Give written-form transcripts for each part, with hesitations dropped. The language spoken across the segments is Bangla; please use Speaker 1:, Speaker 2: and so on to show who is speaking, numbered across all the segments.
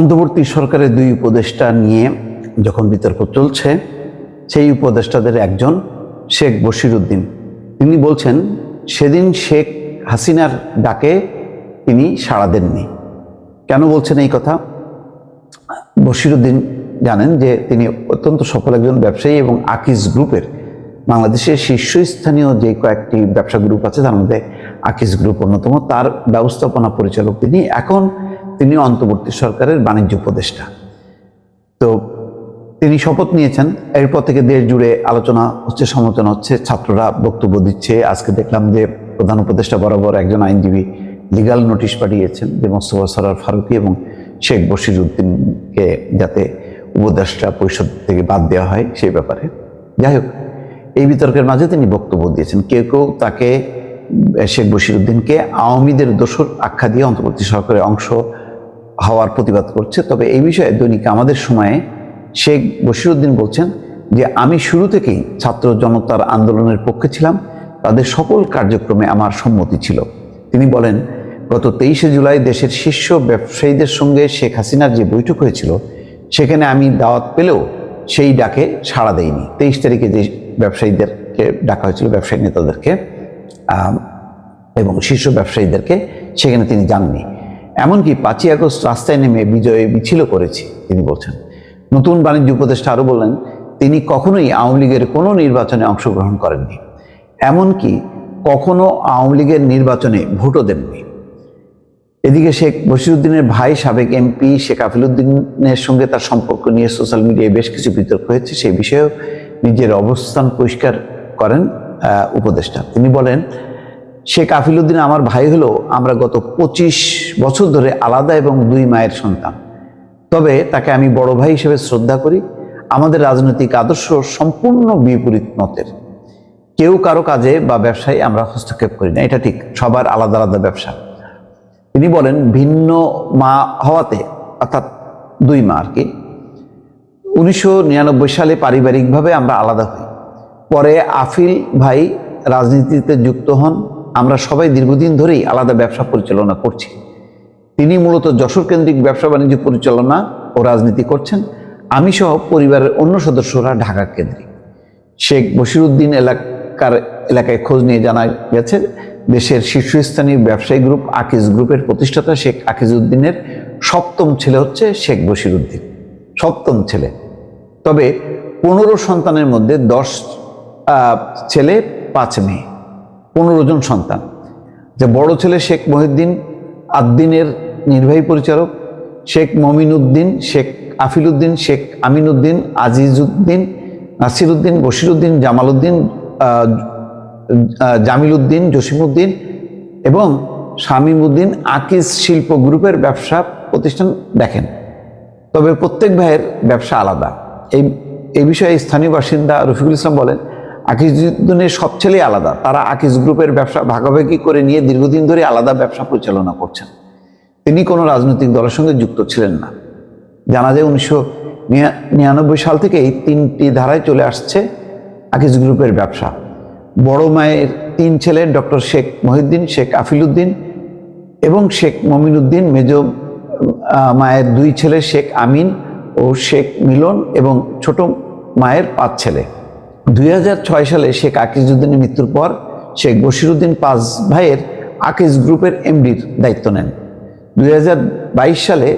Speaker 1: অন্তর্বর্তী সরকারের দুই উপদেষ্টা নিয়ে যখন বিতর্ক চলছে, সেই উপদেষ্টাদের একজন শেখ বশিরউদ্দিন, তিনি বলছেন সেদিন শেখ হাসিনার ডাকে তিনি সাড়া দেননি। কেন বলছেন এই কথা? বশিরউদ্দিন জানেন যে তিনি অত্যন্ত সফল একজন ব্যবসায়ী এবং আকিজ গ্রুপের বাংলাদেশের শীর্ষস্থানীয় যে কয়েকটি ব্যবসা গ্রুপ আছে তার মধ্যে আকিজ গ্রুপ অন্যতম। তার ব্যবস্থাপনা পরিচালক তিনি অন্তর্বর্তী সরকারের বাণিজ্য উপদেষ্টা। তো তিনি শপথ নিয়েছেন। এরপর থেকে দেশ জুড়ে আলোচনা হচ্ছে, সমালোচনা হচ্ছে, ছাত্ররা বক্তব্য দিচ্ছে। আজকে দেখলাম যে প্রধান উপদেষ্টা বরাবর একজন আইনজীবী লিগাল নোটিশ পাঠিয়েছেন যে মোস্তফা সরোয়ার ফারুকী এবং শেখ বশিরউদ্দিনকে যাতে উপদেষ্টা পরিষদ থেকে বাদ দেওয়া হয় সেই ব্যাপারে। যাই হোক, এই বিতর্কের মাঝে তিনি বক্তব্য দিয়েছেন। কেউ কেউ তাকে, শেখ বশিরউদ্দিনকে আওয়ামীদের দোসর আখ্যা দিয়ে অন্তর্বর্তী সরকারের অংশ হওয়ার প্রতিবাদ করছে। তবে এই বিষয়ে দৈনিক আমাদের সময়ে শেখ বশিরউদ্দিন বলছেন যে আমি শুরু থেকেই ছাত্র জনতার আন্দোলনের পক্ষে ছিলাম, তাদের সকল কার্যক্রমে আমার সম্মতি ছিল। তিনি বলেন, গত 23শে জুলাই দেশের শীর্ষ ব্যবসায়ীদের সঙ্গে শেখ হাসিনার যে বৈঠক হয়েছিল সেখানে আমি দাওয়াত পেলেও সেই ডাকে সাড়া দেয়নি। 23 তারিখে যে ব্যবসায়ীদেরকে ডাকা হয়েছিল, ব্যবসায়ী নেতাদেরকে এবং শীর্ষ ব্যবসায়ীদেরকে, সেখানে তিনি যাননি। এমনকি 5ই আগস্ট রাস্তায় নেমে বিজয় মিছিলও করেছি তিনি বলছেন। নতুন বাণিজ্য উপদেষ্টা আরও বললেন, তিনি কখনোই আওয়ামী লীগের কোনো নির্বাচনে অংশগ্রহণ করেননি, এমনকি কখনো আওয়ামী লীগের নির্বাচনে ভোটও দেননি। এদিকে শেখ বশিরউদ্দিনের ভাই সাবেক এমপি শেখ আফিলউদ্দিনের সঙ্গে তার সম্পর্ক নিয়ে সোশ্যাল মিডিয়ায় বেশ কিছু বিতর্ক হয়েছে। সেই বিষয়েও নিজের অবস্থান পরিষ্কার করেন উপদেষ্টা। তিনি বলেন, শেখ আফিলউদ্দিন আমার ভাই হলেও আমরা গত 25 বছর ধরে আলাদা এবং দুই মায়ের সন্তান। তবে তাকে আমি বড় ভাই হিসেবে শ্রদ্ধা করি। আমাদের রাজনৈতিক আদর্শ সম্পূর্ণ বিপরীত মতের। কেউ কারো কাজে বা ব্যবসায় আমরা হস্তক্ষেপ করি না, এটা ঠিক, সবার আলাদা আলাদা ব্যবসা। তিনি বলেন, ভিন্ন মা হওয়াতে, অর্থাৎ দুই মা আর কি, 1999 সালে পারিবারিকভাবে আমরা আলাদা হই। পরে আফিল ভাই রাজনীতিতে যুক্ত হন। আমরা সবাই দীর্ঘদিন ধরেই আলাদা ব্যবসা পরিচালনা করছি। তিনি মূলত যশোর কেন্দ্রিক ব্যবসা বাণিজ্য পরিচালনা ও রাজনীতি করছেন। আমি সহ পরিবারের অন্য সদস্যরা ঢাকা কেন্দ্রিক। শেখ বশিরউদ্দিন এলাকায় খোঁজ নিয়ে জানা গেছে, দেশের শীর্ষস্থানীয় ব্যবসায়ী গ্রুপ আকিজ গ্রুপের প্রতিষ্ঠাতা শেখ আকিজউদ্দিনের 7ম ছেলে হচ্ছে শেখ বশিরউদ্দিন, 7ম ছেলে। তবে 15 সন্তানের মধ্যে 10 ছেলে 5 মেয়ে, 15 জন সন্তান। যে বড় ছেলে শেখ মহিউদ্দিন আদ্দিনের নির্বাহী পরিচালক, শেখ মমিনুদ্দিন, শেখ আফিলউদ্দিন, শেখ আমিনউদ্দিন, আজিজউদ্দিন, নাসিরউদ্দিন, বশিরউদ্দিন, জামালউদ্দিন, জামিলউদ্দিন, জসিমউদ্দিন এবং শামীমউদ্দিন আকিজ শিল্প গ্রুপের ব্যবসা প্রতিষ্ঠান দেখেন। তবে প্রত্যেক ভাইয়ের ব্যবসা আলাদা। এই বিষয়ে স্থানীয় বাসিন্দা রফিকুল ইসলাম বলেন, আকিজউদ্দিনের সব ছেলেই আলাদা। তারা আকিজ গ্রুপের ব্যবসা ভাগাভাগি করে নিয়ে দীর্ঘদিন ধরে আলাদা ব্যবসা পরিচালনা করছেন। তিনি কোনো রাজনৈতিক দলের সঙ্গে যুক্ত ছিলেন না। জানা যায় 1999 সাল থেকেই 3টি ধারায় চলে আসছে আকিজ গ্রুপের ব্যবসা। বড় মায়ের 3 ছেলে ডক্টর শেখ মহিউদ্দিন, শেখ আফিলউদ্দিন এবং শেখ মমিনুদ্দিন, মেজ মায়ের 2 ছেলে শেখ আমিন ও শেখ মিলন এবং ছোট মায়ের 5 ছেলে। 2006 সালে শেখ আকিজউদ্দিনের মৃত্যুর পর শেখ বশিরউদ্দিন 5 ভাইয়ের আকিজ গ্রুপের এমডির দায়িত্ব নেন। 2022 সালে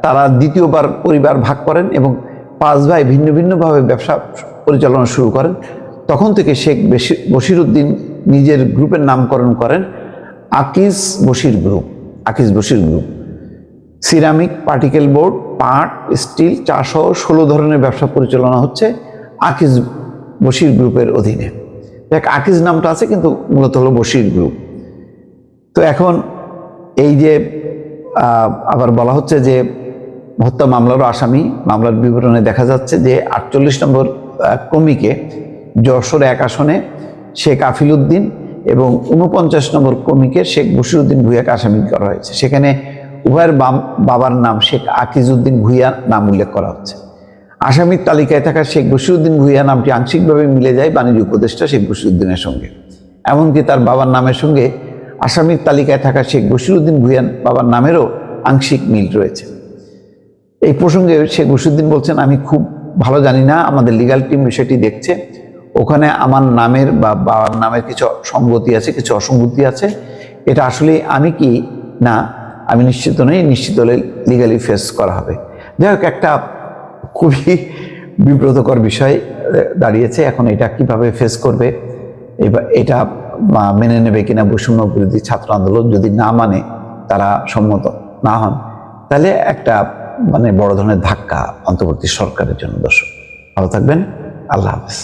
Speaker 1: তারা দ্বিতীয়বার পরিবার ভাগ করেন এবং 5 ভাই ভিন্ন ভিন্নভাবে ব্যবসা পরিচালনা শুরু করেন। তখন থেকে শেখ বশিরউদ্দিন নিজের গ্রুপের নামকরণ করেন Akij Bashir group. Akij Bashir group ceramic, particle board, পাট, স্টিল, চা সহ 16 ধরনের ব্যবসা পরিচালনা হচ্ছে আকিজ বশির গ্রুপের অধীনে। দেখ, আকিজ নামটা আছে কিন্তু মূলত হলো বশির গ্রুপ। তো এখন এই যে আবার বলা হচ্ছে যে হত্যা মামলারও আসামি, মামলার বিবরণে দেখা যাচ্ছে যে 48 নম্বর ক্রমিকে যশোর 1 আসনে শেখ আফিলউদ্দিন এবং 49 নম্বর ক্রমিকে শেখ বশিরউদ্দিন ভূঁইয়াকে আসামি করা হয়েছে। সেখানে উভয়ের বাবার নাম শেখ আকিজউদ্দিন ভূঁইয়া নাম উল্লেখ করা হচ্ছে। আসামির তালিকায় থাকা শেখ বশিরউদ্দিন ভূঁইয়া নামটি আংশিকভাবে মিলে যায় বাণিজ্য উপদেষ্টা শেখ বশিরউদ্দিনের সঙ্গে। এমনকি তার বাবার নামের সঙ্গে আসামির তালিকায় থাকা শেখ বশিরউদ্দিন ভূঁইয়ার বাবার নামেরও আংশিক মিল রয়েছে। এই প্রসঙ্গে শেখ বশিরউদ্দিন বলছেন, আমি খুব ভালো জানি না, আমাদের লিগ্যাল টিম বিষয়টি দেখছে, ওখানে আমার নামের বা বাবার নামের কিছু সঙ্গতি আছে, কিছু অসঙ্গতি আছে, এটা আসলে আমি কি না আমি নিশ্চিত নই, নিশ্চিত হলে লিগালি ফেস করা হবে। যাই হোক, একটা খুবই বিব্রতকর বিষয় দাঁড়িয়েছে। এখন এটা কিভাবে ফেস করবে, এটা মেনে নেবে কিনা বৈষম্য বিরোধী ছাত্র আন্দোলন, যদি না মানে, তারা সম্মত না হন, তাহলে একটা বড় ধরনের ধাক্কা অন্তর্বর্তী সরকারের জন্য। দর্শক ভালো থাকবেন, আল্লাহ হাফেজ।